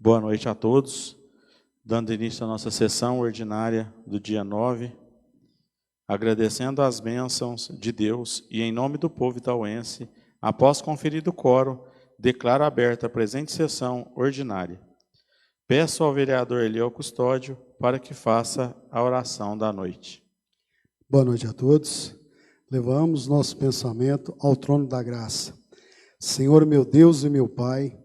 Boa noite a todos. Dando início à nossa sessão ordinária do dia 9, agradecendo as bênçãos de Deus e em nome do povo itauense, após conferido o quórum, declaro aberta a presente sessão ordinária. Peço ao vereador Eliel Custódio para que faça a oração da noite. Boa noite a todos. Levamos nosso pensamento ao trono da graça. Senhor, meu Deus e meu Pai,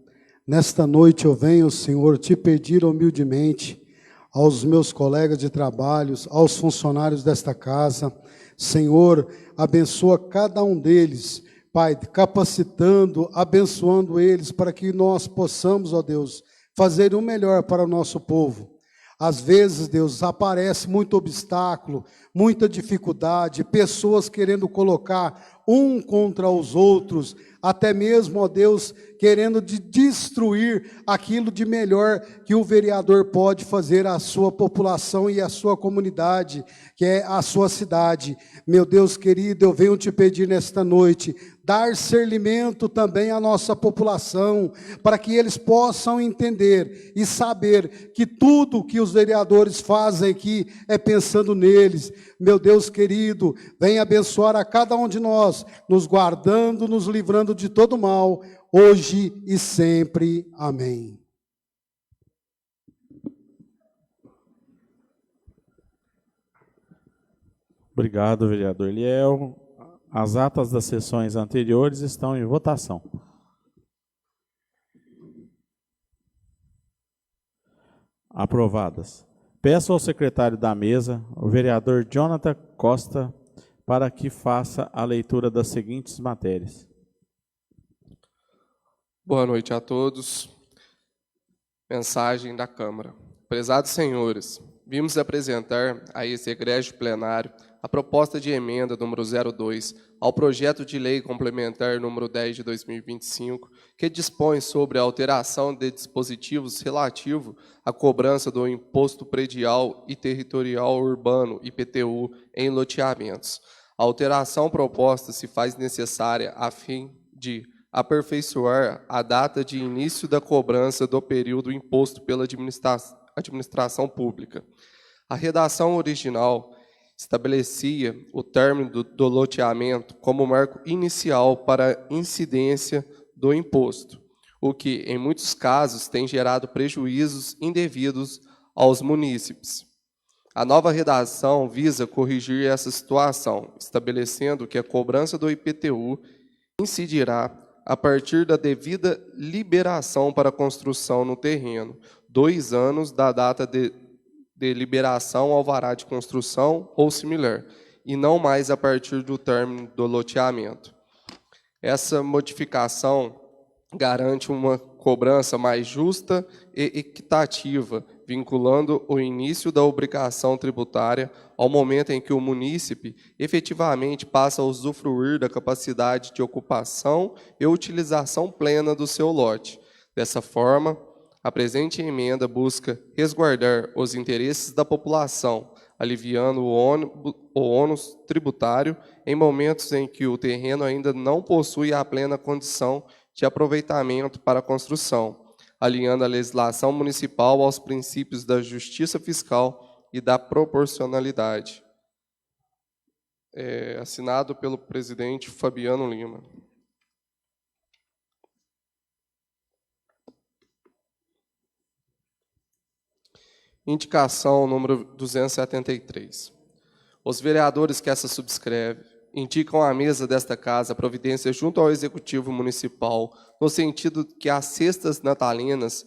nesta noite eu venho, Senhor, te pedir humildemente aos meus colegas de trabalho, aos funcionários desta casa, Senhor, abençoa cada um deles, Pai, capacitando, abençoando eles, para que nós possamos, ó Deus, fazer o melhor para o nosso povo. Às vezes, Deus, aparece muito obstáculo, muita dificuldade, pessoas querendo colocar um contra os outros, até mesmo, ó Deus, querendo destruir aquilo de melhor que o vereador pode fazer à sua população e à sua comunidade, que é a sua cidade. Meu Deus querido, eu venho te pedir nesta noite, dar discernimento também à nossa população, para que eles possam entender e saber que tudo que os vereadores fazem aqui é pensando neles. Meu Deus querido, venha abençoar a cada um de nós, nos guardando, nos livrando de todo mal, hoje e sempre. Amém. Obrigado, vereador Eliel. As atas das sessões anteriores estão em votação. Aprovadas. Peço ao secretário da mesa, o vereador Jonathan Costa, para que faça a leitura das seguintes matérias. Boa noite a todos. Mensagem da Câmara. Prezados senhores, vimos apresentar a esse egrégio plenário a proposta de emenda número 02 ao projeto de lei complementar número 10 de 2025, que dispõe sobre a alteração de dispositivos relativo à cobrança do Imposto Predial e Territorial Urbano, IPTU, em loteamentos. A alteração proposta se faz necessária a fim de aperfeiçoar a data de início da cobrança do período imposto pela administração pública. A redação original estabelecia o término do loteamento como marco inicial para a incidência do imposto, o que, em muitos casos, tem gerado prejuízos indevidos aos munícipes. A nova redação visa corrigir essa situação, estabelecendo que a cobrança do IPTU incidirá a partir da devida liberação para a construção no terreno, 2 anos da data de liberação ao alvará de construção ou similar, e não mais a partir do término do loteamento. Essa modificação garante uma cobrança mais justa e equitativa, vinculando o início da obrigação tributária ao momento em que o munícipe efetivamente passa a usufruir da capacidade de ocupação e utilização plena do seu lote. Dessa forma, a presente emenda busca resguardar os interesses da população, aliviando o ônus tributário em momentos em que o terreno ainda não possui a plena condição de aproveitamento para a construção, alinhando a legislação municipal aos princípios da justiça fiscal e da proporcionalidade. Assinado pelo presidente Fabiano Lima. Indicação número 273. Os vereadores que essa subscreve indicam à mesa desta casa providência junto ao Executivo Municipal, no sentido que as cestas natalinas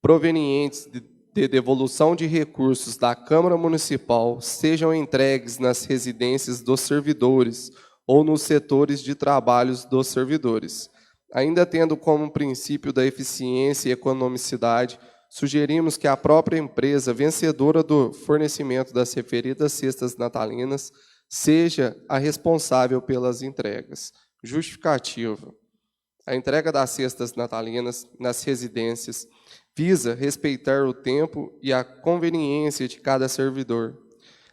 provenientes de devolução de recursos da Câmara Municipal sejam entregues nas residências dos servidores ou nos setores de trabalhos dos servidores. Ainda tendo como princípio da eficiência e economicidade, sugerimos que a própria empresa vencedora do fornecimento das referidas cestas natalinas seja a responsável pelas entregas. Justificativa. A entrega das cestas natalinas nas residências visa respeitar o tempo e a conveniência de cada servidor,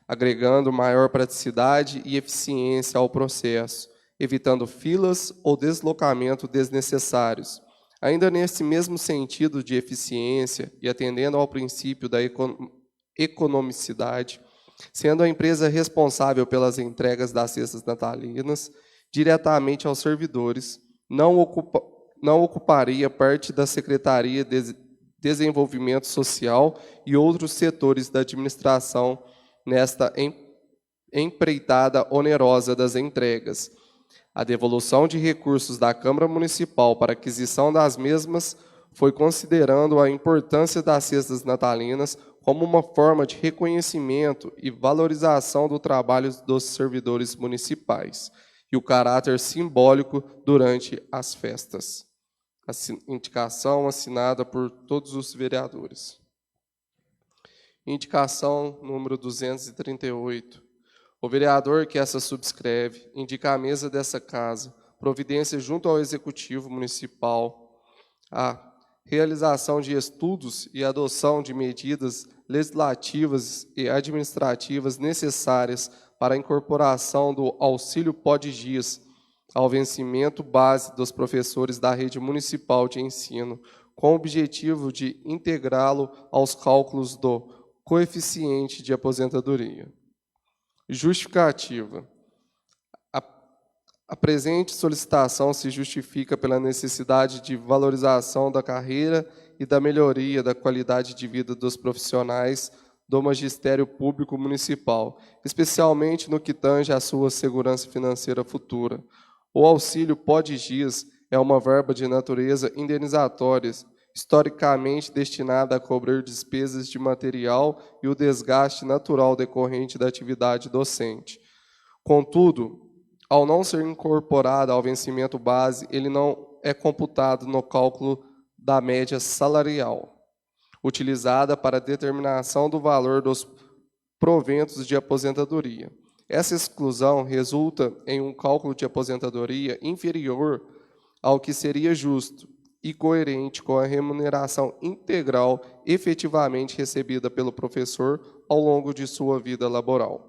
agregando maior praticidade e eficiência ao processo, evitando filas ou deslocamento desnecessários, Ainda nesse mesmo sentido de eficiência e atendendo ao princípio da economicidade, sendo a empresa responsável pelas entregas das cestas natalinas diretamente aos servidores, não ocuparia parte da Secretaria de Desenvolvimento Social e outros setores da administração nesta empreitada onerosa das entregas. A devolução de recursos da Câmara Municipal para aquisição das mesmas foi considerando a importância das cestas natalinas como uma forma de reconhecimento e valorização do trabalho dos servidores municipais e o caráter simbólico durante as festas. A indicação assinada por todos os vereadores. Indicação número 238. O vereador que essa subscreve indica à mesa dessa casa providência junto ao Executivo Municipal a realização de estudos e adoção de medidas legislativas e administrativas necessárias para a incorporação do auxílio Pode-GIS ao vencimento base dos professores da rede municipal de ensino, com o objetivo de integrá-lo aos cálculos do coeficiente de aposentadoria. Justificativa. A presente solicitação se justifica pela necessidade de valorização da carreira e da melhoria da qualidade de vida dos profissionais do Magistério Público Municipal, especialmente no que tange à sua segurança financeira futura. O auxílio Pode-GIS é uma verba de natureza indenizatória, historicamente destinada a cobrir despesas de material e o desgaste natural decorrente da atividade docente. Contudo, ao não ser incorporado ao vencimento base, ele não é computado no cálculo da média salarial, utilizada para a determinação do valor dos proventos de aposentadoria. Essa exclusão resulta em um cálculo de aposentadoria inferior ao que seria justo e coerente com a remuneração integral efetivamente recebida pelo professor ao longo de sua vida laboral.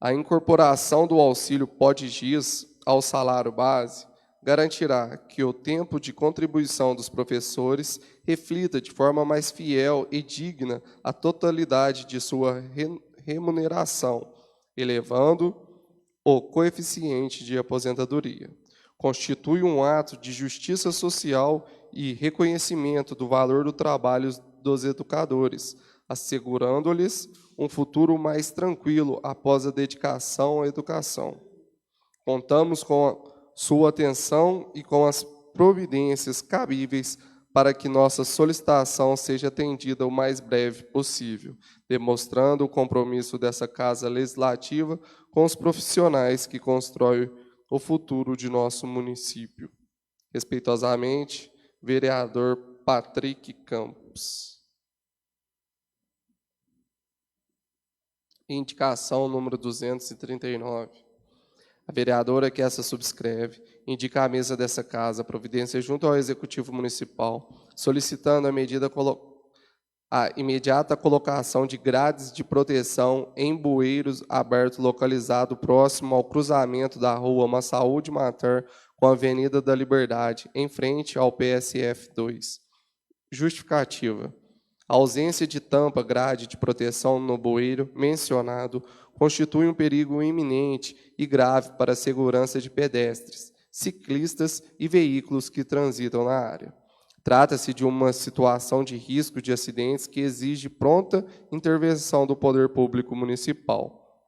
A incorporação do auxílio Pode-GIS ao salário base garantirá que o tempo de contribuição dos professores reflita de forma mais fiel e digna a totalidade de sua remuneração, elevando o coeficiente de aposentadoria. Constitui um ato de justiça social e reconhecimento do valor do trabalho dos educadores, assegurando-lhes um futuro mais tranquilo após a dedicação à educação. Contamos com a sua atenção e com as providências cabíveis para que nossa solicitação seja atendida o mais breve possível, demonstrando o compromisso dessa Casa Legislativa com os profissionais que constroem o futuro de nosso município. Respeitosamente, vereador Patrick Campos. Indicação número 239. A vereadora que essa subscreve indica à mesa dessa casa providência junto ao Executivo Municipal, solicitando a imediata colocação de grades de proteção em bueiros abertos localizado próximo ao cruzamento da rua Massaúde Matar com a Avenida da Liberdade, em frente ao PSF 2. Justificativa. A ausência de tampa grade de proteção no bueiro mencionado constitui um perigo iminente e grave para a segurança de pedestres, ciclistas e veículos que transitam na área. Trata-se de uma situação de risco de acidentes que exige pronta intervenção do poder público municipal.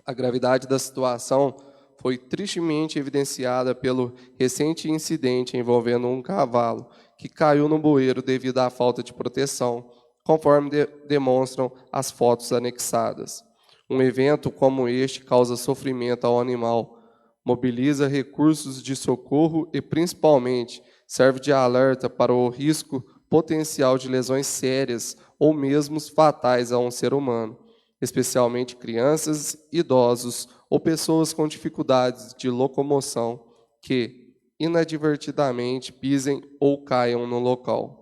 A gravidade da situação foi tristemente evidenciada pelo recente incidente envolvendo um cavalo que caiu no bueiro devido à falta de proteção, conforme demonstram as fotos anexadas. Um evento como este causa sofrimento ao animal, mobiliza recursos de socorro e, principalmente, serve de alerta para o risco potencial de lesões sérias ou mesmo fatais a um ser humano, especialmente crianças, idosos ou pessoas com dificuldades de locomoção que, inadvertidamente, pisem ou caiam no local.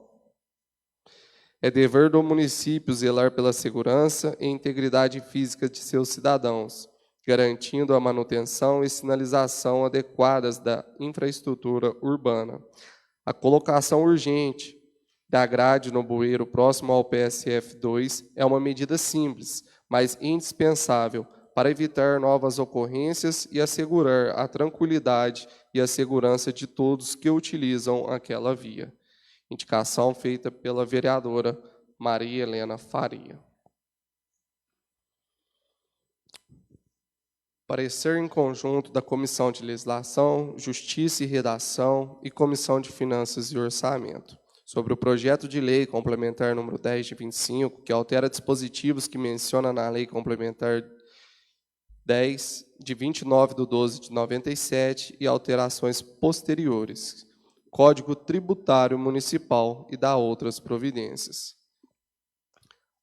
É dever do município zelar pela segurança e integridade física de seus cidadãos, garantindo a manutenção e sinalização adequadas da infraestrutura urbana, A colocação urgente da grade no bueiro próximo ao PSF2 é uma medida simples, mas indispensável para evitar novas ocorrências e assegurar a tranquilidade e a segurança de todos que utilizam aquela via. Indicação feita pela vereadora Maria Helena Faria. Parecer em conjunto da Comissão de Legislação, Justiça e Redação e Comissão de Finanças e Orçamento sobre o projeto de lei complementar número 10 de 25, que altera dispositivos que menciona na Lei Complementar 10 de 29/12 de 97 e alterações posteriores, Código Tributário Municipal e da outras providências.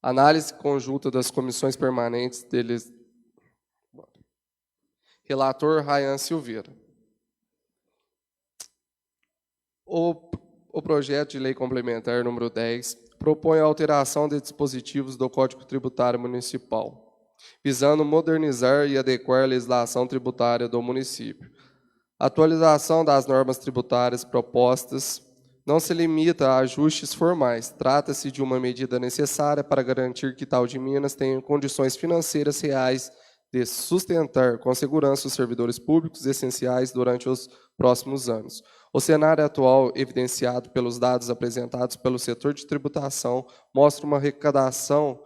Análise conjunta das comissões permanentes deles. Relator Rayan Silveira. O projeto de lei complementar número 10 propõe a alteração de dispositivos do Código Tributário Municipal, visando modernizar e adequar a legislação tributária do município. A atualização das normas tributárias propostas não se limita a ajustes formais, trata-se de uma medida necessária para garantir que Itaú de Minas tenha condições financeiras reais de sustentar com segurança os servidores públicos essenciais durante os próximos anos. O cenário atual, evidenciado pelos dados apresentados pelo setor de tributação, mostra uma arrecadação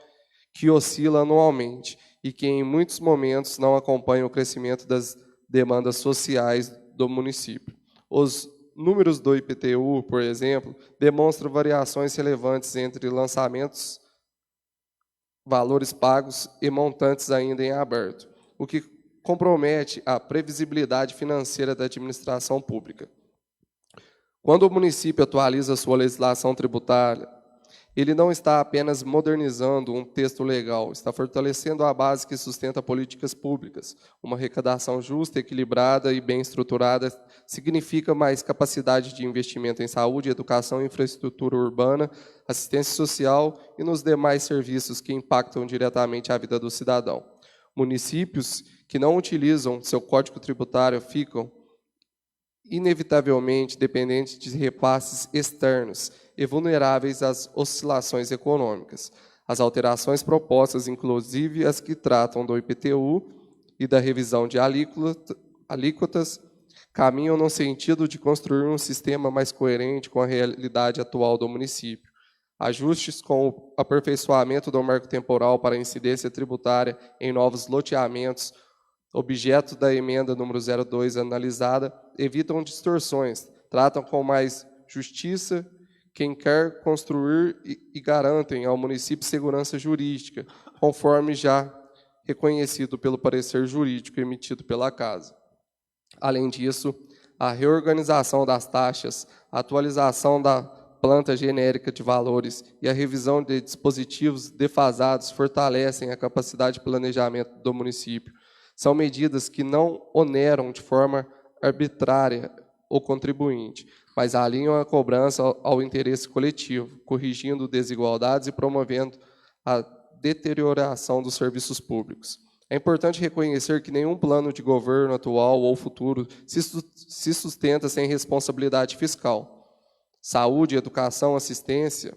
que oscila anualmente e que, em muitos momentos, não acompanha o crescimento das demandas sociais do município. Os números do IPTU, por exemplo, demonstram variações relevantes entre lançamentos, valores pagos e montantes ainda em aberto, o que compromete a previsibilidade financeira da administração pública. Quando o município atualiza sua legislação tributária, ele não está apenas modernizando um texto legal, está fortalecendo a base que sustenta políticas públicas. Uma arrecadação justa, equilibrada e bem estruturada significa mais capacidade de investimento em saúde, educação, infraestrutura urbana, assistência social e nos demais serviços que impactam diretamente a vida do cidadão. Municípios que não utilizam seu código tributário ficam inevitavelmente dependentes de repasses externos e vulneráveis às oscilações econômicas. As alterações propostas, inclusive as que tratam do IPTU e da revisão de alíquotas, caminham no sentido de construir um sistema mais coerente com a realidade atual do município. Ajustes com o aperfeiçoamento do marco temporal para a incidência tributária em novos loteamentos, objeto da emenda número 02 analisada, evitam distorções, tratam com mais justiça quem quer construir e garantem ao município segurança jurídica, conforme já reconhecido pelo parecer jurídico emitido pela Casa. Além disso, a reorganização das taxas, a atualização da planta genérica de valores e a revisão de dispositivos defasados fortalecem a capacidade de planejamento do município. São medidas que não oneram de forma arbitrária o contribuinte, mas alinham a cobrança ao interesse coletivo, corrigindo desigualdades e promovendo a deterioração dos serviços públicos. É importante reconhecer que nenhum plano de governo atual ou futuro se sustenta sem responsabilidade fiscal. Saúde, educação, assistência,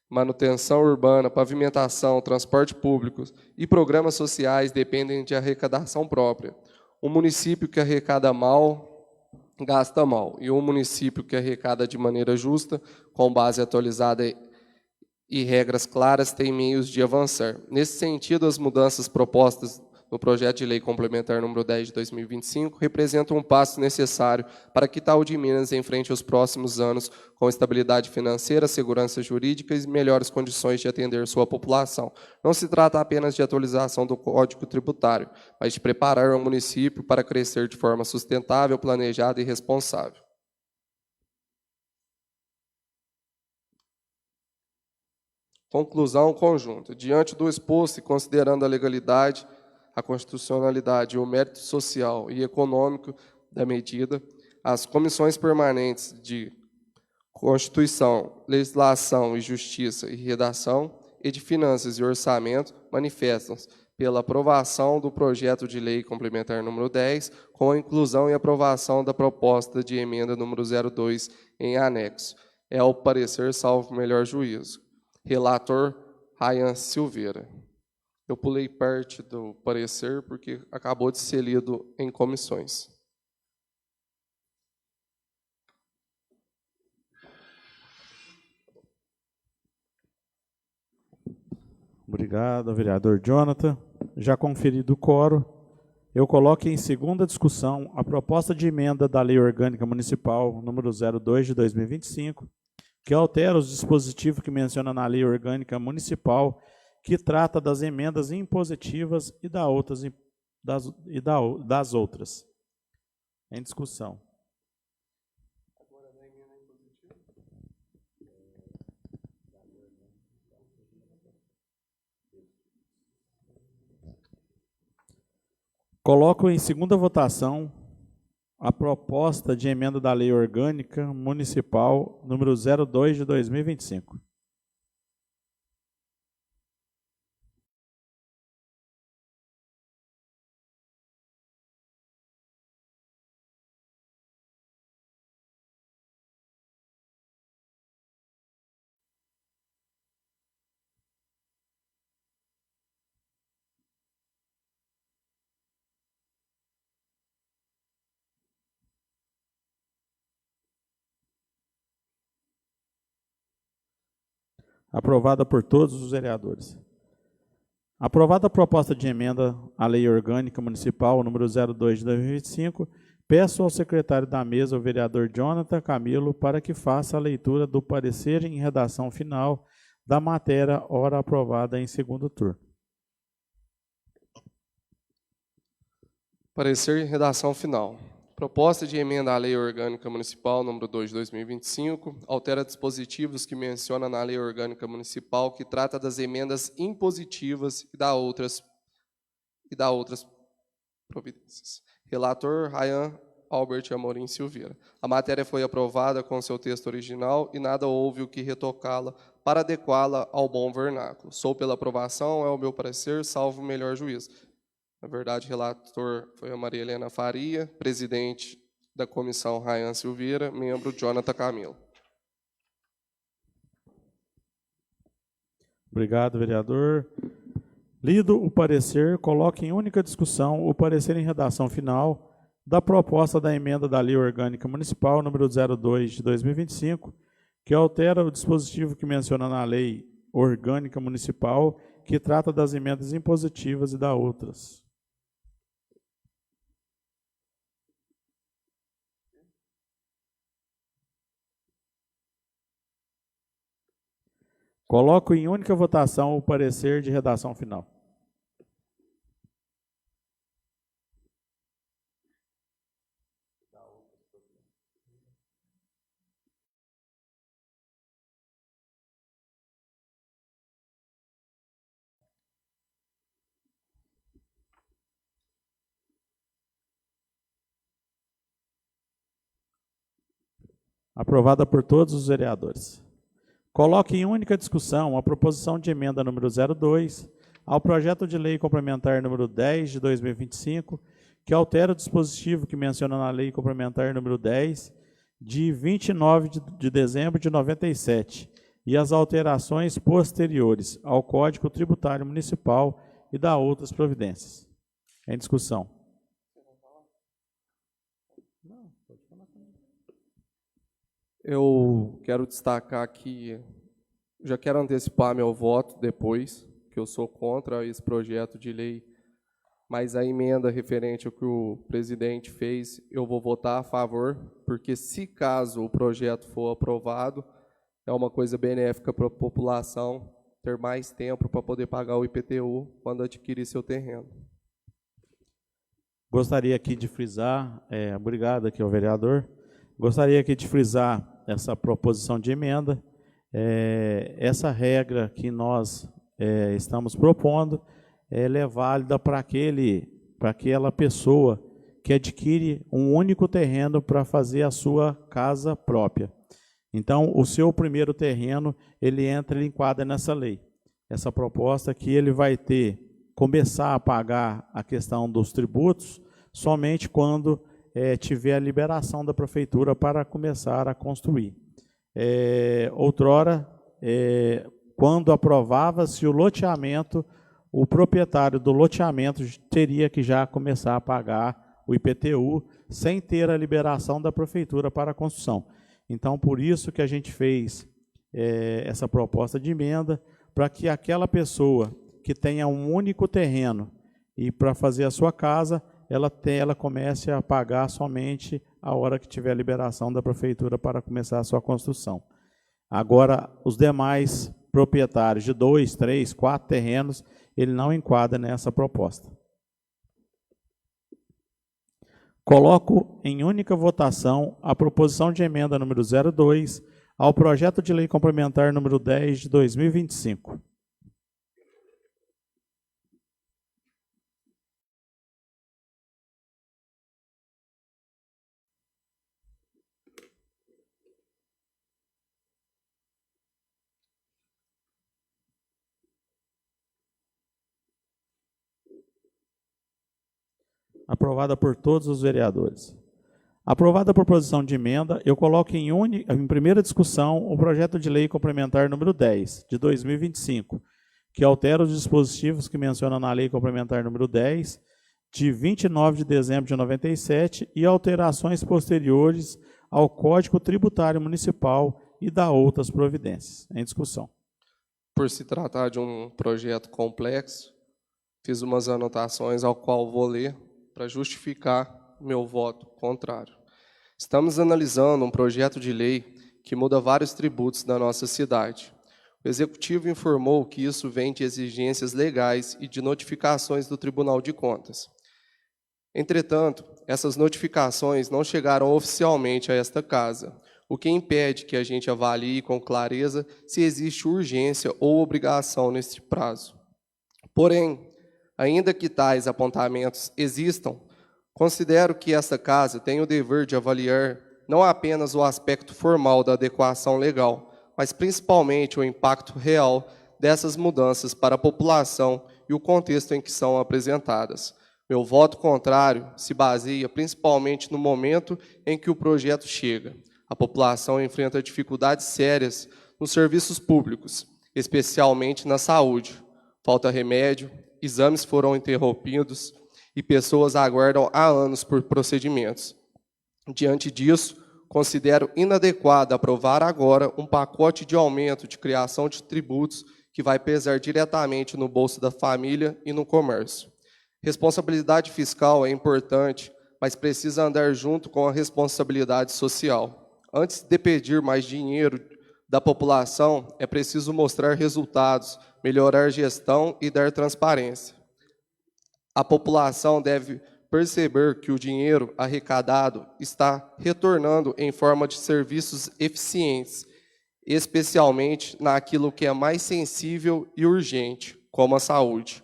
manutenção urbana, pavimentação, transporte público e programas sociais dependem de arrecadação própria. Um município que arrecada mal, gasta mal. E um município que arrecada de maneira justa, com base atualizada e regras claras, tem meios de avançar. Nesse sentido, as mudanças propostas no projeto de lei complementar número 10 de 2025 representam um passo necessário para que Itaú de Minas enfrente os próximos anos com estabilidade financeira, segurança jurídica e melhores condições de atender sua população. Não se trata apenas de atualização do Código Tributário, mas de preparar o município para crescer de forma sustentável, planejada e responsável. Conclusão conjunta. Diante do exposto e considerando a legalidade, a constitucionalidade e o mérito social e econômico da medida, as comissões permanentes de Constituição, Legislação e Justiça e Redação e de Finanças e Orçamento manifestam-se pela aprovação do projeto de lei complementar número 10, com a inclusão e aprovação da proposta de emenda número 02 em anexo. É o parecer salvo melhor juízo. Relator, Ryan Silveira. Eu pulei parte do parecer porque acabou de ser lido em comissões. Obrigado, vereador Jonathan. Já conferido o quórum, eu coloco em segunda discussão a proposta de emenda da Lei Orgânica Municipal número 02 de 2025, que altera os dispositivos que menciona na Lei Orgânica Municipal, que trata das emendas impositivas e das outras. Em discussão. Coloco em segunda votação a proposta de emenda da Lei Orgânica Municipal número 02 de 2025. Aprovada por todos os vereadores. Aprovada a proposta de emenda à Lei Orgânica Municipal número 02 de 2025, peço ao secretário da mesa, o vereador Jonathan Camilo, para que faça a leitura do parecer em redação final da matéria ora aprovada em segundo turno. Parecer em redação final. Proposta de emenda à Lei Orgânica Municipal número 2 de 2025, altera dispositivos que menciona na Lei Orgânica Municipal, que trata das emendas impositivas e da outras providências. Relator, Ryan Albert Amorim Silveira. A matéria foi aprovada com seu texto original e nada houve o que retocá-la para adequá-la ao bom vernáculo. Sou pela aprovação, é o meu parecer, salvo o melhor juízo. Na verdade, relator foi a Maria Helena Faria, presidente da comissão Ryan Silveira, membro Jonathan Camilo. Obrigado, vereador. Lido o parecer, coloque em única discussão o parecer em redação final da proposta da emenda da Lei Orgânica Municipal número 02 de 2025, que altera o dispositivo que menciona na Lei Orgânica Municipal, que trata das emendas impositivas e da outras. Coloco em única votação o parecer de redação final. Aprovada por todos os vereadores. Coloque em única discussão a proposição de emenda número 02 ao projeto de lei complementar número 10 de 2025, que altera o dispositivo que menciona na lei complementar número 10 de 29 de dezembro de 97 e as alterações posteriores ao Código Tributário Municipal e da outras providências. Em discussão. Eu quero destacar que já quero antecipar meu voto depois, que eu sou contra esse projeto de lei, mas a emenda referente ao que o presidente fez, eu vou votar a favor, porque se caso o projeto for aprovado, é uma coisa benéfica para a população ter mais tempo para poder pagar o IPTU quando adquirir seu terreno. Gostaria aqui de frisar, obrigado aqui ao vereador, gostaria aqui de frisar essa proposição de emenda, essa regra que nós estamos propondo, ela é válida para aquela pessoa que adquire um único terreno para fazer a sua casa própria. Então, o seu primeiro terreno, ele enquadra nessa lei. Essa proposta que ele vai ter começar a pagar a questão dos tributos somente quando tiver a liberação da prefeitura para começar a construir. Outrora, quando aprovava-se o loteamento, o proprietário do loteamento teria que já começar a pagar o IPTU sem ter a liberação da prefeitura para a construção. Então, por isso que a gente fez essa proposta de emenda, para que aquela pessoa que tenha um único terreno e para fazer a sua casa, ela comece a pagar somente a hora que tiver a liberação da prefeitura para começar a sua construção. Agora, os demais proprietários de 2, 3, 4 terrenos, ele não enquadra nessa proposta. Coloco em única votação a proposição de emenda número 02 ao projeto de lei complementar número 10 de 2025. Aprovada por todos os vereadores. Aprovada a proposição de emenda, eu coloco em primeira discussão o projeto de lei complementar número 10, de 2025, que altera os dispositivos que menciona na lei complementar número 10, de 29 de dezembro de 97, e alterações posteriores ao Código Tributário Municipal e da outras providências. Em discussão. Por se tratar de um projeto complexo, fiz umas anotações ao qual vou ler para justificar meu voto contrário. Estamos analisando um projeto de lei que muda vários tributos da nossa cidade. O Executivo informou que isso vem de exigências legais e de notificações do Tribunal de Contas. Entretanto, essas notificações não chegaram oficialmente a esta casa, o que impede que a gente avalie com clareza se existe urgência ou obrigação neste prazo. Porém, ainda que tais apontamentos existam, considero que esta casa tem o dever de avaliar não apenas o aspecto formal da adequação legal, mas principalmente o impacto real dessas mudanças para a população e o contexto em que são apresentadas. Meu voto contrário se baseia principalmente no momento em que o projeto chega. A população enfrenta dificuldades sérias nos serviços públicos, especialmente na saúde. Falta remédio, exames foram interrompidos, e pessoas aguardam há anos por procedimentos. Diante disso, considero inadequado aprovar agora um pacote de aumento de criação de tributos que vai pesar diretamente no bolso da família e no comércio. Responsabilidade fiscal é importante, mas precisa andar junto com a responsabilidade social. Antes de pedir mais dinheiro da população, é preciso mostrar resultados, melhorar a gestão e dar transparência. A população deve perceber que o dinheiro arrecadado está retornando em forma de serviços eficientes, especialmente naquilo que é mais sensível e urgente, como a saúde.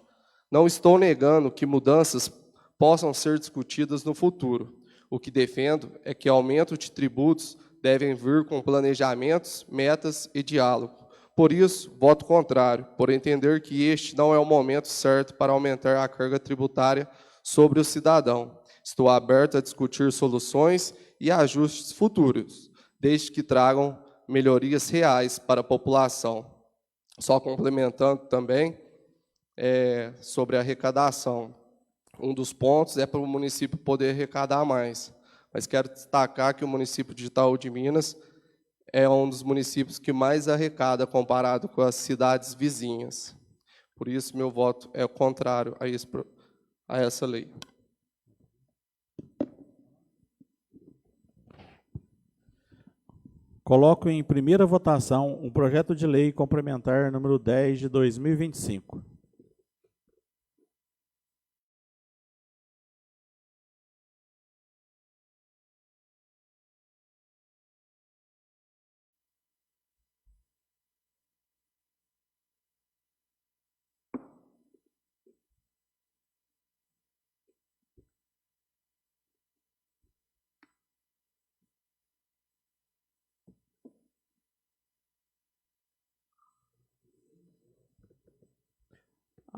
Não estou negando que mudanças possam ser discutidas no futuro. O que defendo é que aumento de tributos devem vir com planejamentos, metas e diálogo. Por isso, voto contrário, por entender que este não é o momento certo para aumentar a carga tributária sobre o cidadão. Estou aberto a discutir soluções e ajustes futuros, desde que tragam melhorias reais para a população. Só complementando também sobre a arrecadação. Um dos pontos é para o município poder arrecadar mais, mas quero destacar que o município de Itaú de Minas é um dos municípios que mais arrecada comparado com as cidades vizinhas. Por isso, meu voto é contrário a essa lei. Coloco em primeira votação o projeto de lei complementar número 10 de 2025.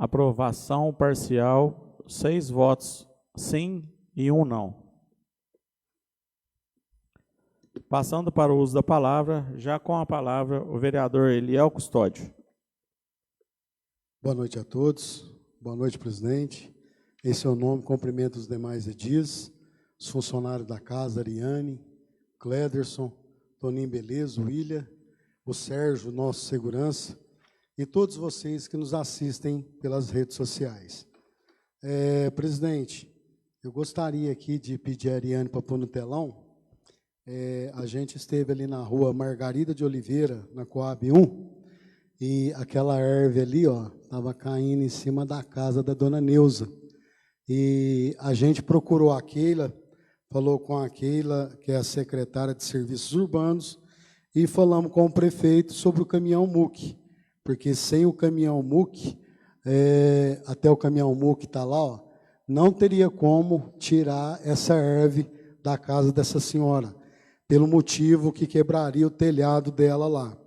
Aprovação parcial, 6 votos sim e 1 não. Passando para o uso da palavra, já com a palavra o vereador Eliel Custódio. Boa noite a todos. Boa noite, presidente. Em seu nome, cumprimento os demais edis, os funcionários da casa, Ariane, Clederson, Toninho Beleza, William, o Sérgio, nosso segurança, e todos vocês que nos assistem pelas redes sociais. Presidente, eu gostaria aqui de pedir a Ariane para pôr no telão. A gente esteve ali na rua Margarida de Oliveira, na Coab 1, e aquela árvore ali, estava caindo em cima da casa da dona Neuza. E a gente procurou a Keila, falou com a Keila, que é a secretária de Serviços Urbanos, e falamos com o prefeito sobre o caminhão MUC, porque sem o caminhão MUC, até o caminhão MUC está lá, não teria como tirar essa árvore da casa dessa senhora, pelo motivo que quebraria o telhado dela lá.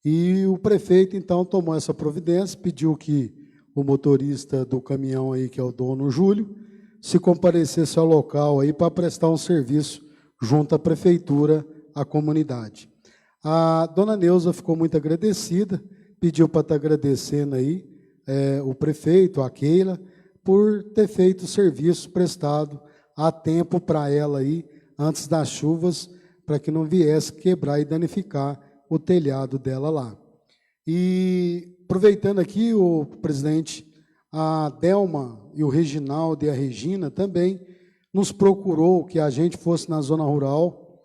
E o prefeito, então, tomou essa providência, pediu que o motorista do caminhão aí, que é o dono Júlio, se comparecesse ao local aí para prestar um serviço junto à prefeitura, à comunidade. A dona Neuza ficou muito agradecida, pediu para estar agradecendo aí o prefeito, a Keila, por ter feito o serviço prestado a tempo para ela aí, antes das chuvas, para que não viesse quebrar e danificar o telhado dela lá. E, aproveitando aqui, o presidente, a Delma e o Reginaldo e a Regina também nos procurou que a gente fosse na zona rural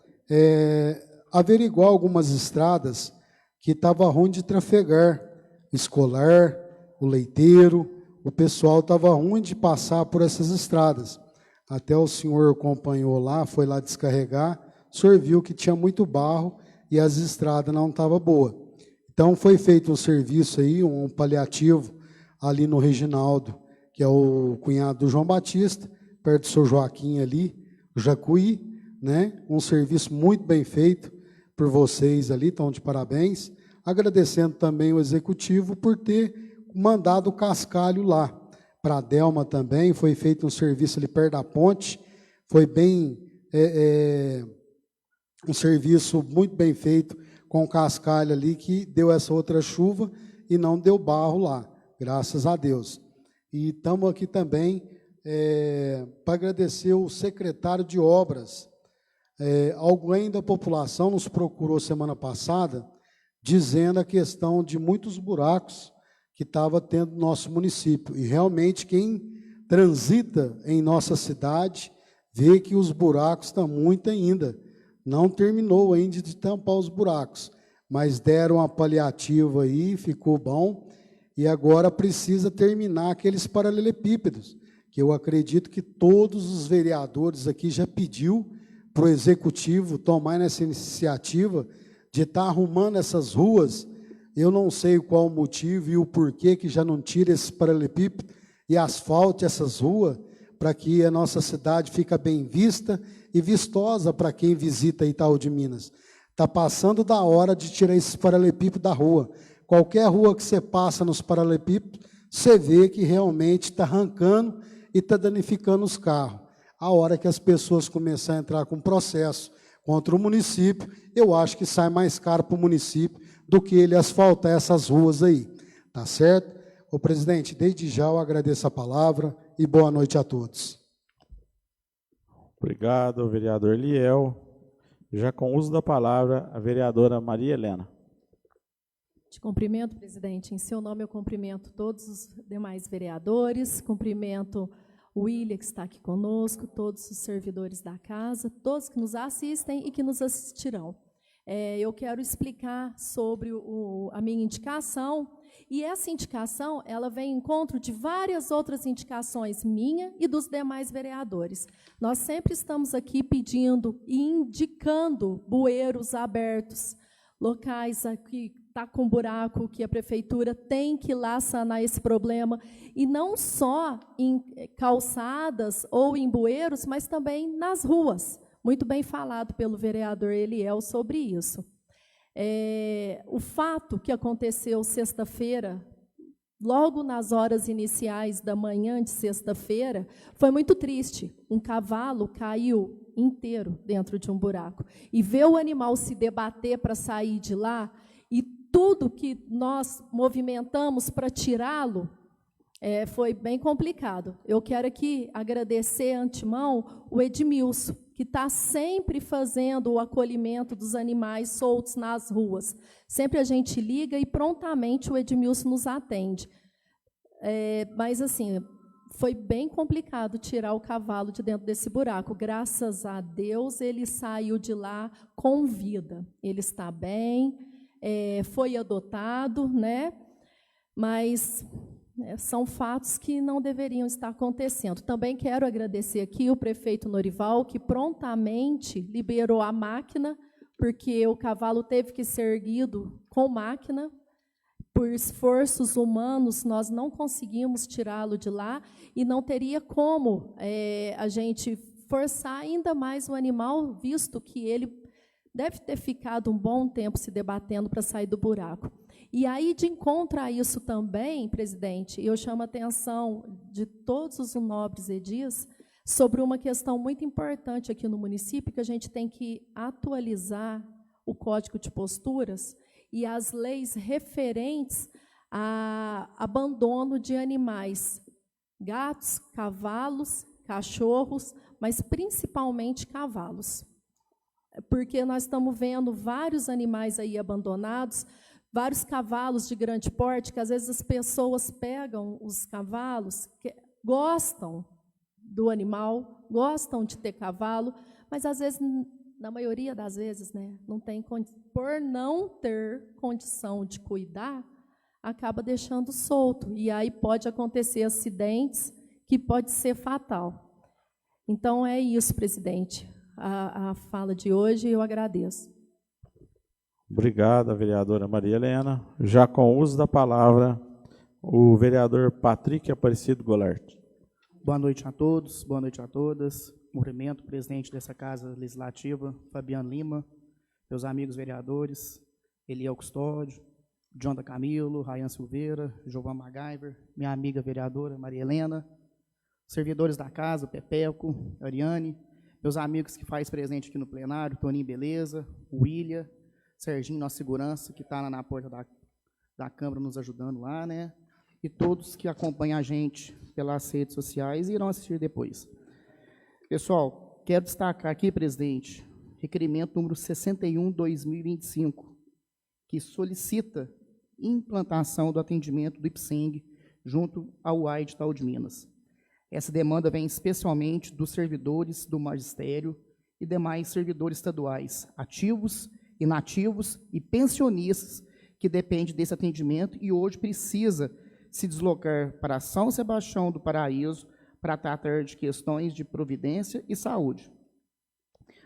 averiguar algumas estradas que estavam ruim de trafegar, escolar, o leiteiro, o pessoal estava ruim de passar por essas estradas. Até o senhor acompanhou lá, foi lá descarregar, o senhor viu que tinha muito barro e as estradas não estavam boas. Então, foi feito um serviço aí, um paliativo, ali no Reginaldo, que é o cunhado do João Batista, perto do seu Joaquim ali, o Jacuí, né? Um serviço muito bem feito por vocês ali, estão de parabéns. Agradecendo também o executivo por ter mandado o cascalho lá. Para a Delma também, foi feito um serviço ali perto da ponte, foi bem... um serviço muito bem feito com o cascalho ali, que deu essa outra chuva e não deu barro lá, graças a Deus. E estamos aqui também para agradecer o secretário de obras. Alguém da população nos procurou semana passada, dizendo a questão de muitos buracos que estava tendo no nosso município. E realmente quem transita em nossa cidade vê que os buracos estão muito ainda. Não terminou ainda de tampar os buracos, mas deram uma paliativa aí, ficou bom, e agora precisa terminar aqueles paralelepípedos, que eu acredito que todos os vereadores aqui já pediu para o executivo tomar essa iniciativa de estar arrumando essas ruas. Eu não sei qual o motivo e o porquê que já não tira esse paralelepípedo e asfalte essas ruas, para que a nossa cidade fique bem vista e vistosa para quem visita Itaú de Minas. Está passando da hora de tirar esse paralelepípedo da rua. Qualquer rua que você passa nos paralelepípedos, você vê que realmente está arrancando e está danificando os carros. A hora que as pessoas começarem a entrar com processo contra o município, eu acho que sai mais caro para o município do que ele asfaltar essas ruas aí. Tá certo? Ô, presidente, desde já eu agradeço a palavra e boa noite a todos. Obrigado, vereador Eliel. Já com o uso da palavra, a vereadora Maria Helena. Te cumprimento, presidente. Em seu nome eu cumprimento todos os demais vereadores, cumprimento o William, que está aqui conosco, todos os servidores da casa, todos que nos assistem e que nos assistirão. Eu quero explicar sobre a minha indicação, e essa indicação ela vem em encontro de várias outras indicações minha e dos demais vereadores. Nós sempre estamos aqui pedindo e indicando bueiros abertos, locais aqui está com buraco, que a prefeitura tem que ir lá sanar esse problema, e não só em calçadas ou em bueiros, mas também nas ruas. Muito bem falado pelo vereador Eliel sobre isso. O fato que aconteceu sexta-feira, logo nas horas iniciais da manhã de sexta-feira, foi muito triste. Um cavalo caiu inteiro dentro de um buraco. E ver o animal se debater para sair de lá, e tudo que nós movimentamos para tirá-lo, foi bem complicado. Eu quero aqui agradecer antemão o Edmilson, que está sempre fazendo o acolhimento dos animais soltos nas ruas. Sempre a gente liga e prontamente o Edmilson nos atende. Mas, assim, foi bem complicado tirar o cavalo de dentro desse buraco. Graças a Deus, ele saiu de lá com vida. Ele está bem, foi adotado, né? Mas são fatos que não deveriam estar acontecendo. Também quero agradecer aqui o prefeito Norival, que prontamente liberou a máquina, porque o cavalo teve que ser erguido com máquina. Por esforços humanos, nós não conseguimos tirá-lo de lá e não teria como a gente forçar ainda mais o animal, visto que ele deve ter ficado um bom tempo se debatendo para sair do buraco. E aí, de encontro a isso também, presidente, eu chamo a atenção de todos os nobres edis sobre uma questão muito importante aqui no município, que a gente tem que atualizar o Código de Posturas e as leis referentes a abandono de animais, gatos, cavalos, cachorros, mas principalmente cavalos. Porque nós estamos vendo vários animais aí abandonados, vários cavalos de grande porte, que às vezes as pessoas pegam os cavalos, que gostam do animal, gostam de ter cavalo, mas às vezes, na maioria das vezes, né, não tem, por não ter condição de cuidar, acaba deixando solto. E aí pode acontecer acidentes que pode ser fatal. Então é isso, presidente. A fala de hoje, eu agradeço. Obrigado, vereadora Maria Helena. Já com o uso da palavra, o vereador Patrick Aparecido Golart. Boa noite a todos, boa noite a todas. Cumprimento o presidente dessa Casa Legislativa, Fabiano Lima, meus amigos vereadores, Eliel Custódio, Jonda Camilo, Rayan Silveira, Jovan MacGyver, minha amiga vereadora Maria Helena, servidores da casa, Pepeco, Ariane, meus amigos que faz presente aqui no plenário, Toninho Beleza, William, Serginho, nossa segurança, que está lá na porta da Câmara nos ajudando lá, né? E todos que acompanham a gente pelas redes sociais e irão assistir depois. Pessoal, quero destacar aqui, presidente, requerimento número 61/2025, que solicita implantação do atendimento do IPSENG junto ao UAI de Itaú de Minas. Essa demanda vem especialmente dos servidores do magistério e demais servidores estaduais, ativos, inativos e pensionistas que dependem desse atendimento e hoje precisa se deslocar para São Sebastião do Paraíso para tratar de questões de providência e saúde.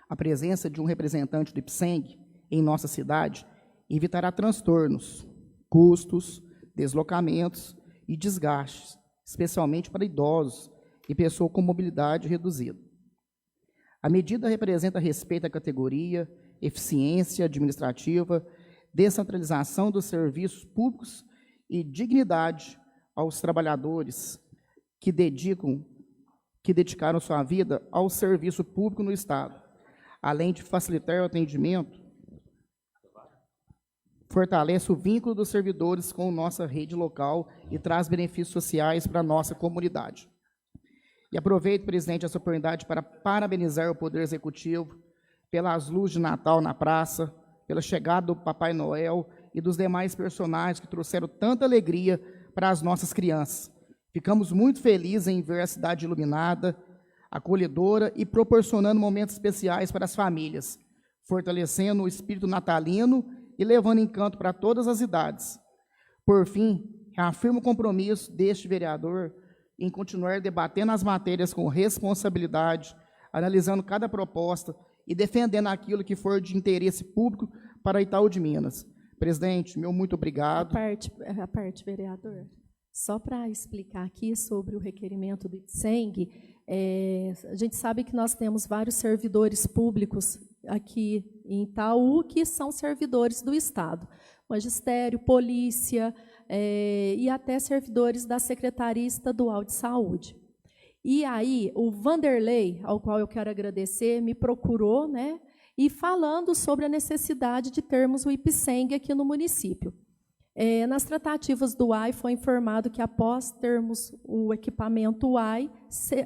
A presença de um representante do IPSENG em nossa cidade evitará transtornos, custos, deslocamentos e desgastes, especialmente para idosos e pessoas com mobilidade reduzida. A medida representa respeito à categoria, eficiência administrativa, descentralização dos serviços públicos e dignidade aos trabalhadores que dedicaram sua vida ao serviço público no Estado, além de facilitar o atendimento, fortalece o vínculo dos servidores com nossa rede local e traz benefícios sociais para a nossa comunidade. E aproveito, presidente, essa oportunidade para parabenizar o Poder Executivo pelas luzes de Natal na praça, pela chegada do Papai Noel e dos demais personagens que trouxeram tanta alegria para as nossas crianças. Ficamos muito felizes em ver a cidade iluminada, acolhedora e proporcionando momentos especiais para as famílias, fortalecendo o espírito natalino e levando encanto para todas as idades. Por fim, reafirmo o compromisso deste vereador em continuar debatendo as matérias com responsabilidade, analisando cada proposta e defendendo aquilo que for de interesse público para Itaú de Minas. Presidente, meu muito obrigado. A parte, vereador, só para explicar aqui sobre o requerimento do IPSENG, a gente sabe que nós temos vários servidores públicos aqui em Itaú que são servidores do Estado. Magistério, polícia, e até servidores da Secretaria Estadual de Saúde. E aí, o Vanderlei, ao qual eu quero agradecer, me procurou, né, e falando sobre a necessidade de termos o IPSENG aqui no município. Nas tratativas do AI, foi informado que, após termos o equipamento AI,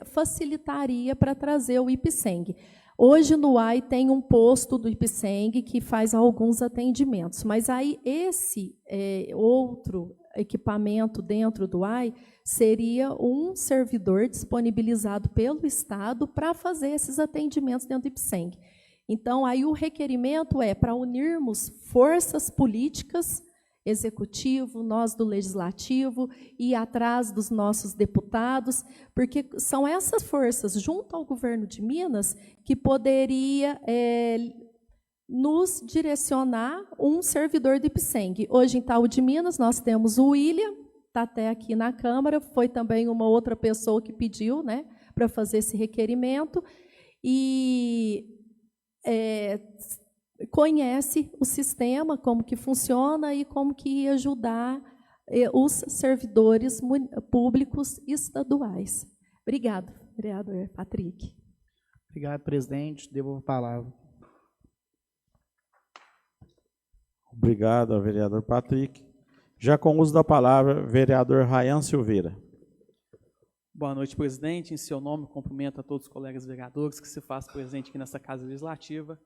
facilitaria para trazer o IPSENG. Hoje, no AI, tem um posto do IPSENG que faz alguns atendimentos, mas aí esse outro equipamento dentro do AI seria um servidor disponibilizado pelo Estado para fazer esses atendimentos dentro do IPSENG. Então, aí o requerimento é para unirmos forças políticas, executivo, nós do legislativo, e atrás dos nossos deputados, porque são essas forças, junto ao governo de Minas, que poderia nos direcionar um servidor do IPSENG. Hoje, em Itaú de Minas, nós temos o William, está até aqui na Câmara, foi também uma outra pessoa que pediu, né, para fazer esse requerimento, e conhece o sistema, como que funciona e como que ia ajudar os servidores públicos estaduais. Obrigado, vereador Patrick. Obrigado, presidente. Devolvo a palavra. Obrigado ao vereador Patrick. Já com o uso da palavra, vereador Rayan Silveira. Boa noite, presidente. Em seu nome, cumprimento a todos os colegas vereadores que se fazem presente aqui nessa Casa Legislativa,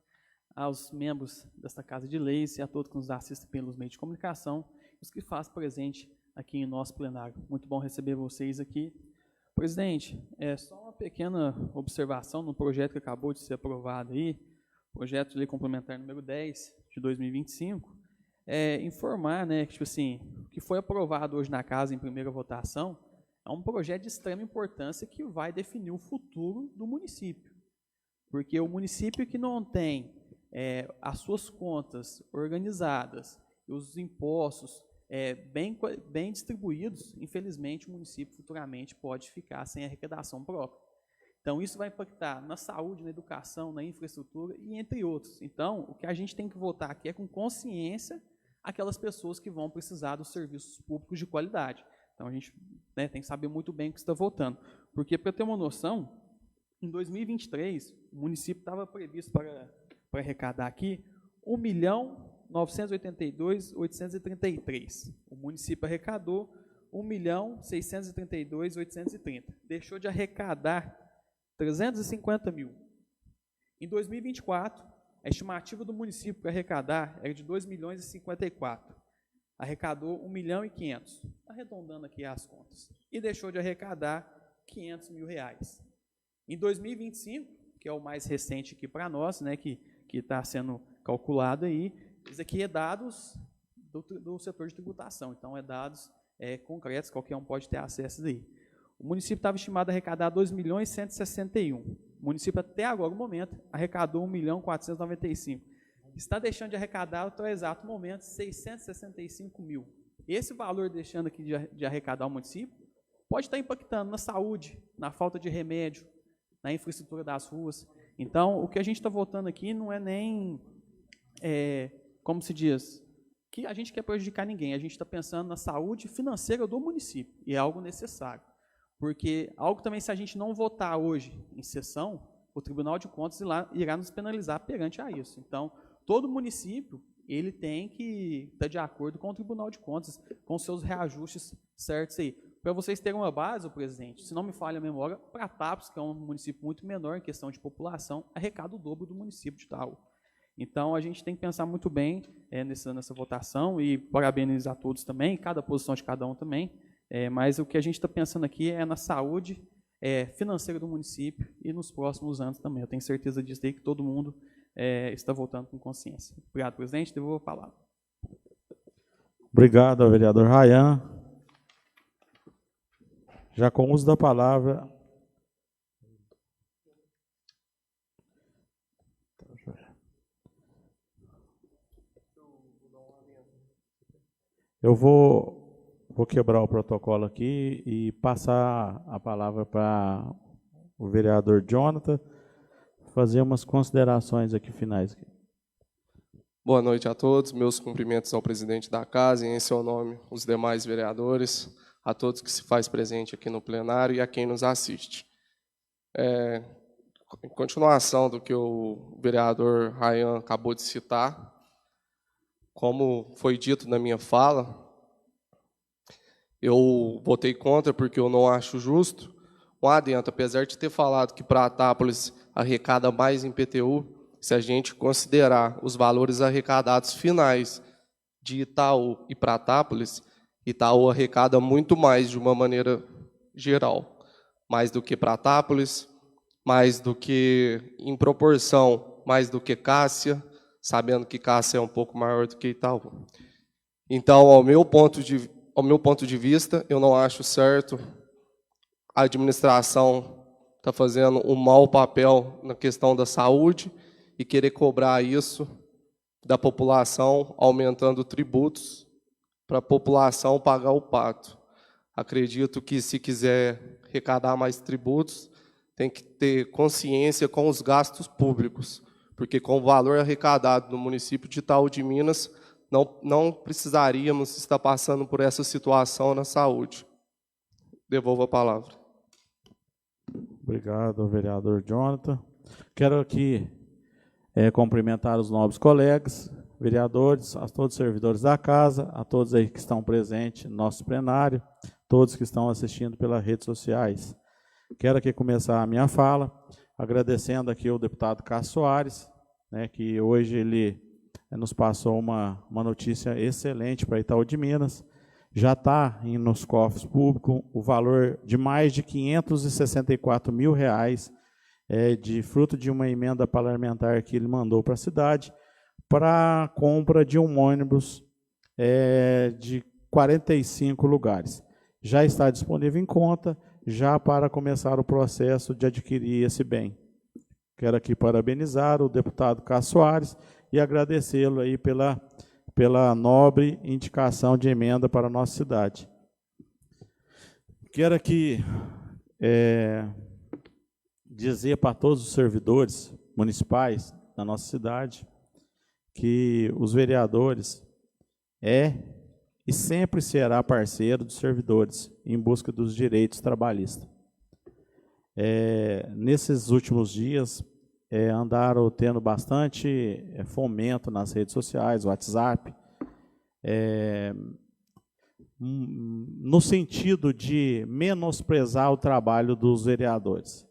aos membros desta Casa de Leis e a todos que nos assistem pelos meios de comunicação, os que fazem presente aqui em nosso plenário. Muito bom receber vocês aqui. Presidente, só uma pequena observação no projeto que acabou de ser aprovado aí, projeto de lei complementar número 10 de 2025, informar, né, que, tipo assim, o que foi aprovado hoje na Casa em primeira votação é um projeto de extrema importância que vai definir o futuro do município. Porque o município que não tem as suas contas organizadas, os impostos bem distribuídos, infelizmente o município futuramente pode ficar sem arrecadação própria. Então isso vai impactar na saúde, na educação, na infraestrutura e entre outros. Então o que a gente tem que votar aqui é com consciência aquelas pessoas que vão precisar dos serviços públicos de qualidade. Então a gente tem que saber muito bem o que está votando. Porque, para ter uma noção, em 2023, o município estava previsto para arrecadar aqui R$ 1.982.833. O município arrecadou R$ 1.632.830. Deixou de arrecadar R$ 350 mil. Em 2024, a estimativa do município para arrecadar era de R$ 2.054.000. Arrecadou R$ 1.500.000, arredondando aqui as contas. E deixou de arrecadar R$ 500 mil. Em 2025, que é o mais recente aqui para nós, né, que está sendo calculado aí, isso aqui é dados do setor de tributação, então é dados concretos, qualquer um pode ter acesso aí. O município estava estimado a arrecadar 2.161.000. O município, até agora, no momento, arrecadou 1.495.000. Está deixando de arrecadar, até o exato momento, 665 mil. Esse valor deixando aqui de arrecadar o município pode estar impactando na saúde, na falta de remédio, na infraestrutura das ruas. Então, o que a gente está votando aqui não é nem, como se diz, que a gente quer prejudicar ninguém. A gente está pensando na saúde financeira do município, e é algo necessário. Porque algo também, se a gente não votar hoje em sessão, o Tribunal de Contas irá nos penalizar perante a isso. Então, todo município ele tem que estar de acordo com o Tribunal de Contas, com seus reajustes certos aí. Para vocês terem uma base, presidente, se não me falha a memória, Pratápolis, que é um município muito menor em questão de população, arrecada o dobro do município de Itaú. Então, a gente tem que pensar muito bem nessa votação e parabenizar todos também, cada posição de cada um também, mas o que a gente está pensando aqui é na saúde financeira do município e nos próximos anos também. Eu tenho certeza disso aí, que todo mundo está votando com consciência. Obrigado, presidente. Devolvo a palavra. Obrigado ao vereador Rayan. Já com o uso da palavra, eu vou quebrar o protocolo aqui e passar a palavra para o vereador Jonathan fazer umas considerações aqui finais. Boa noite a todos, meus cumprimentos ao presidente da casa e, em seu nome, os demais vereadores, a todos que se faz presente aqui no plenário e a quem nos assiste. Em continuação do que o vereador Rayan acabou de citar, como foi dito na minha fala, eu votei contra porque eu não acho justo. Um adendo, apesar de ter falado que Pratápolis arrecada mais em PTU, se a gente considerar os valores arrecadados finais de Itaú e Pratápolis, Itaú arrecada muito mais de uma maneira geral, mais do que Pratápolis, mais do que, em proporção, mais do que Cássia, sabendo que Cássia é um pouco maior do que Itaú. Então, ao meu ponto de vista, eu não acho certo a administração está fazendo um mau papel na questão da saúde e querer cobrar isso da população, aumentando tributos para a população pagar o pato. Acredito que, se quiser arrecadar mais tributos, tem que ter consciência com os gastos públicos, porque com o valor arrecadado no município de Itaú de Minas, não precisaríamos estar passando por essa situação na saúde. Devolvo a palavra. Obrigado, vereador Jonathan. Quero aqui cumprimentar os nobres colegas, vereadores, a todos os servidores da casa, a todos aí que estão presentes no nosso plenário, todos que estão assistindo pelas redes sociais. Quero aqui começar a minha fala, agradecendo aqui ao deputado Cássio Soares, que hoje ele nos passou uma notícia excelente para Itaú de Minas. Já está nos cofres públicos o valor de mais de R$564 mil, de fruto de uma emenda parlamentar que ele mandou para a cidade, para a compra de um ônibus de 45 lugares. Já está disponível em conta, já para começar o processo de adquirir esse bem. Quero aqui parabenizar o deputado Cássio Soares e agradecê-lo aí pela nobre indicação de emenda para a nossa cidade. Quero aqui dizer para todos os servidores municipais da nossa cidade que os vereadores e sempre será parceiro dos servidores em busca dos direitos trabalhistas. Nesses últimos dias, andaram tendo bastante fomento nas redes sociais, WhatsApp, no sentido de menosprezar o trabalho dos vereadores.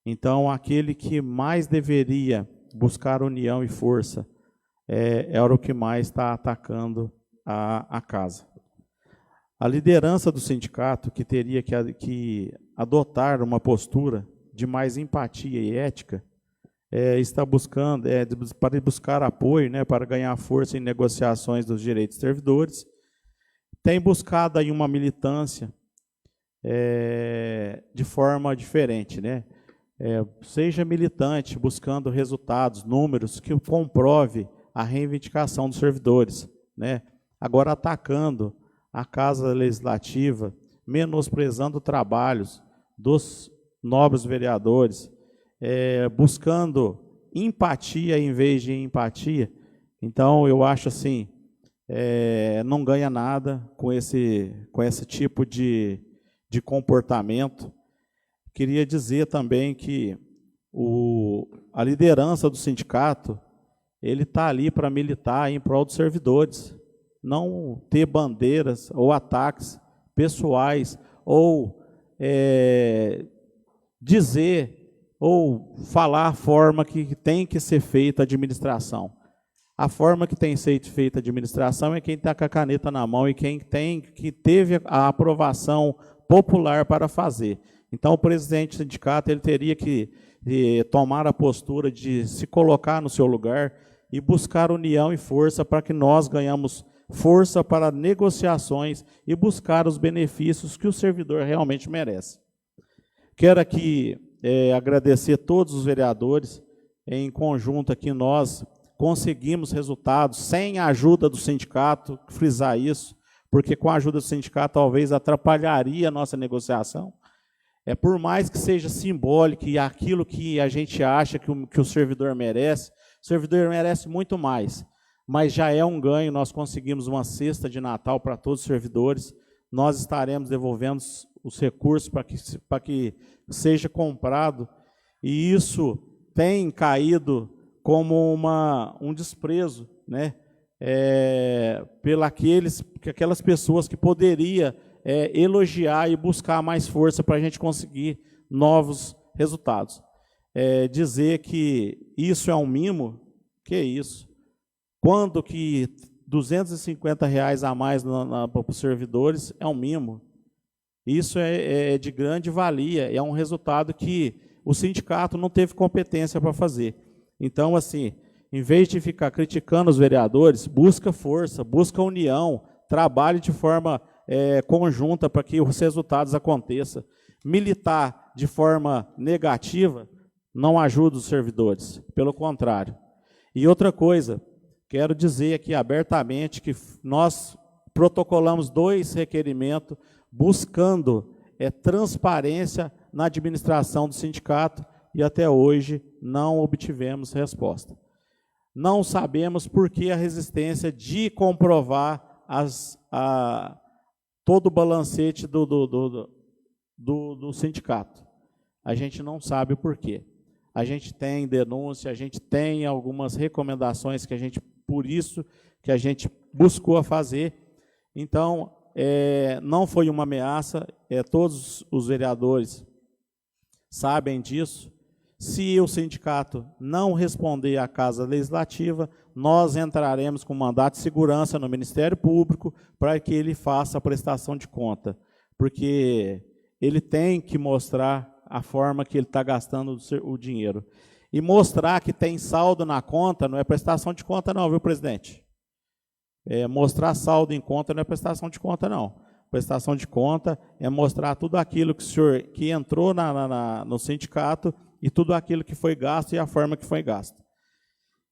Então, aquele que mais deveria buscar união e força era o que mais está atacando a casa. A liderança do sindicato, que teria que adotar uma postura de mais empatia e ética, está buscando, para buscar apoio, para ganhar força em negociações dos direitos dos servidores, tem buscado aí uma militância de forma diferente, seja militante, buscando resultados, números que comprove a reivindicação dos servidores, agora atacando a Casa Legislativa, menosprezando trabalhos dos nobres vereadores, buscando empatia em vez de empatia. Então, eu acho assim, não ganha nada com esse tipo de comportamento. Queria dizer também que a liderança do sindicato, ele está ali para militar em prol dos servidores, não ter bandeiras ou ataques pessoais, ou dizer ou falar a forma que tem que ser feita a administração. A forma que tem sido feita a administração é quem está com a caneta na mão e que teve a aprovação popular para fazer. Então, o presidente do sindicato ele teria que tomar a postura de se colocar no seu lugar e buscar união e força para que nós ganhamos força para negociações e buscar os benefícios que o servidor realmente merece. Quero aqui agradecer a todos os vereadores. Em conjunto aqui nós conseguimos resultados sem a ajuda do sindicato, frisar isso, porque com a ajuda do sindicato talvez atrapalharia a nossa negociação. Por mais que seja simbólico e aquilo que a gente acha que o servidor merece muito mais. mas já é um ganho, nós conseguimos uma cesta de Natal para todos os servidores, nós estaremos devolvendo os recursos para que seja comprado, e isso tem caído como um desprezo, né, aquelas pessoas que poderiam elogiar e buscar mais força para a gente conseguir novos resultados. Dizer que isso é um mimo, que é isso? Quando que R$250 a mais para os servidores é um mimo? Isso é de grande valia, é um resultado que o sindicato não teve competência para fazer. Então, assim, em vez de ficar criticando os vereadores, busca força, busca união, trabalhe de forma conjunta para que os resultados aconteçam. Militar de forma negativa não ajuda os servidores, pelo contrário. E outra coisa, quero dizer aqui abertamente que nós protocolamos 2 requerimentos buscando transparência na administração do sindicato e até hoje não obtivemos resposta. Não sabemos por que a resistência de comprovar todo o balancete do sindicato. A gente não sabe o porquê. A gente tem denúncia, a gente tem algumas recomendações por isso que a gente buscou fazer. Então, não foi uma ameaça, todos os vereadores sabem disso. Se o sindicato não responder à Casa Legislativa, nós entraremos com mandato de segurança no Ministério Público para que ele faça a prestação de conta, porque ele tem que mostrar a forma que ele está gastando o dinheiro. E mostrar que tem saldo na conta não é prestação de conta não, viu, presidente? Mostrar saldo em conta não é prestação de conta não. Prestação de conta é mostrar tudo aquilo que entrou no sindicato e tudo aquilo que foi gasto e a forma que foi gasto.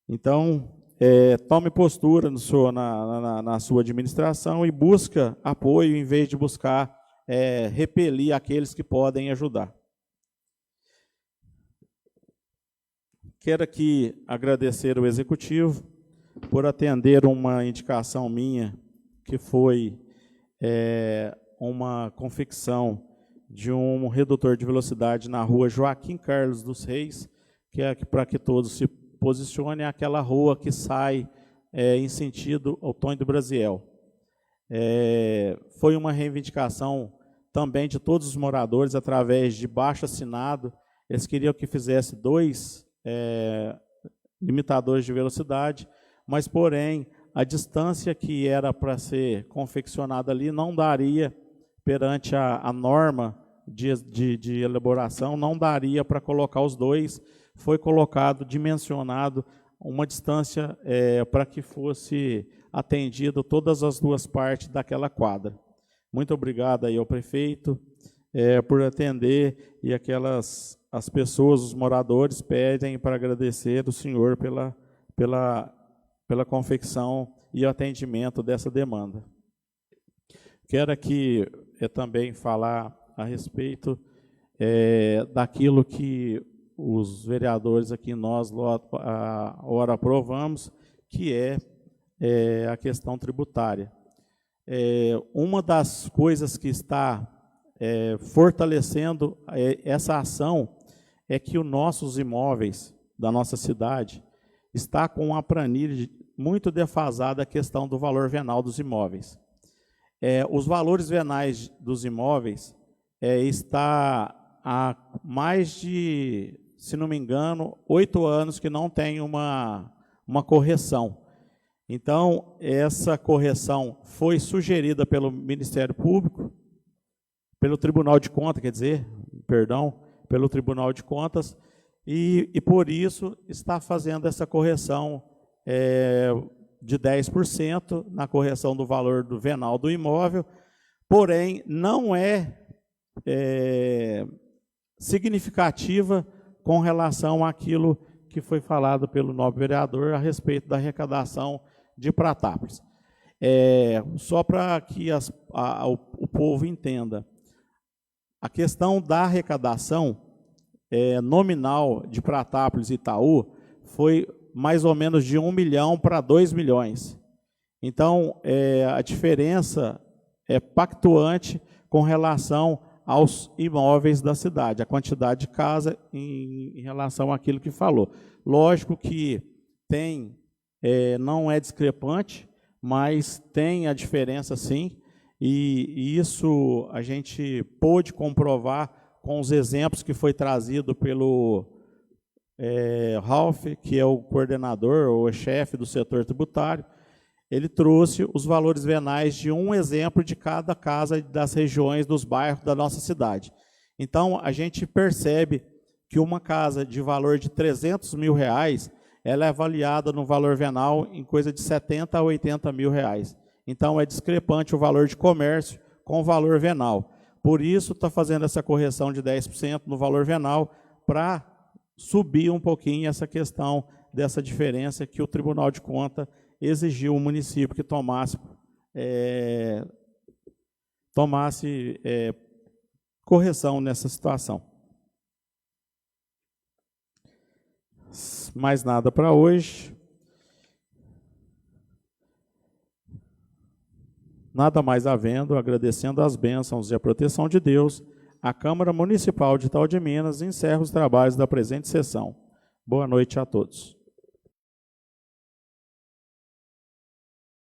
Então, tome postura na sua administração e busca apoio em vez de buscar repelir aqueles que podem ajudar. Quero aqui agradecer ao Executivo por atender uma indicação minha, que foi uma confecção de um redutor de velocidade na rua Joaquim Carlos dos Reis, que é para que todos se posicionem, aquela rua que sai em sentido ao Tonho do Brasiel. Foi uma reivindicação também de todos os moradores, através de baixo-assinado. Eles queriam que fizesse 2 limitadores de velocidade, mas, porém, a distância que era para ser confeccionada ali não daria, perante a norma de elaboração, não daria para colocar os 2. Foi colocado, dimensionado, uma distância para que fosse atendido todas as 2 partes daquela quadra. Muito obrigado aí ao prefeito por atender, e as pessoas, os moradores, pedem para agradecer o senhor pela confecção e atendimento dessa demanda. Quero aqui também falar a respeito daquilo que os vereadores aqui nós ora aprovamos, que é a questão tributária. Uma das coisas que está fortalecendo essa ação é que os nossos imóveis da nossa cidade está com uma planilha muito defasada a questão do valor venal dos imóveis. Os valores venais dos imóveis está há mais de, se não me engano, 8 anos que não tem uma correção. Então, essa correção foi sugerida pelo Ministério Público, pelo Tribunal de Contas, pelo Tribunal de Contas, e por isso está fazendo essa correção de 10% na correção do valor do venal do imóvel, porém não é significativa com relação àquilo que foi falado pelo nobre vereador a respeito da arrecadação de Pratápolis. Só para que o povo entenda, a questão da arrecadação nominal de Pratápolis e Itaú foi mais ou menos de 1 milhão para 2 milhões. Então, a diferença é pactuante com relação aos imóveis da cidade, a quantidade de casa em relação àquilo que falou. Lógico que tem, não é discrepante, mas tem a diferença sim, e isso a gente pôde comprovar com os exemplos que foi trazido pelo Ralph, que é o coordenador ou chefe do setor tributário. Ele trouxe os valores venais de um exemplo de cada casa das regiões, dos bairros da nossa cidade. Então, a gente percebe que uma casa de valor de R$300 mil, ela é avaliada no valor venal em coisa de R$70 a R$80 mil. Então, é discrepante o valor de comércio com o valor venal. Por isso, está fazendo essa correção de 10% no valor venal para subir um pouquinho essa questão dessa diferença que o Tribunal de Contas exigiu o município que tomasse correção nessa situação. Mais nada para hoje. Nada mais havendo, agradecendo as bênçãos e a proteção de Deus, a Câmara Municipal de Itaú de Minas encerra os trabalhos da presente sessão. Boa noite a todos.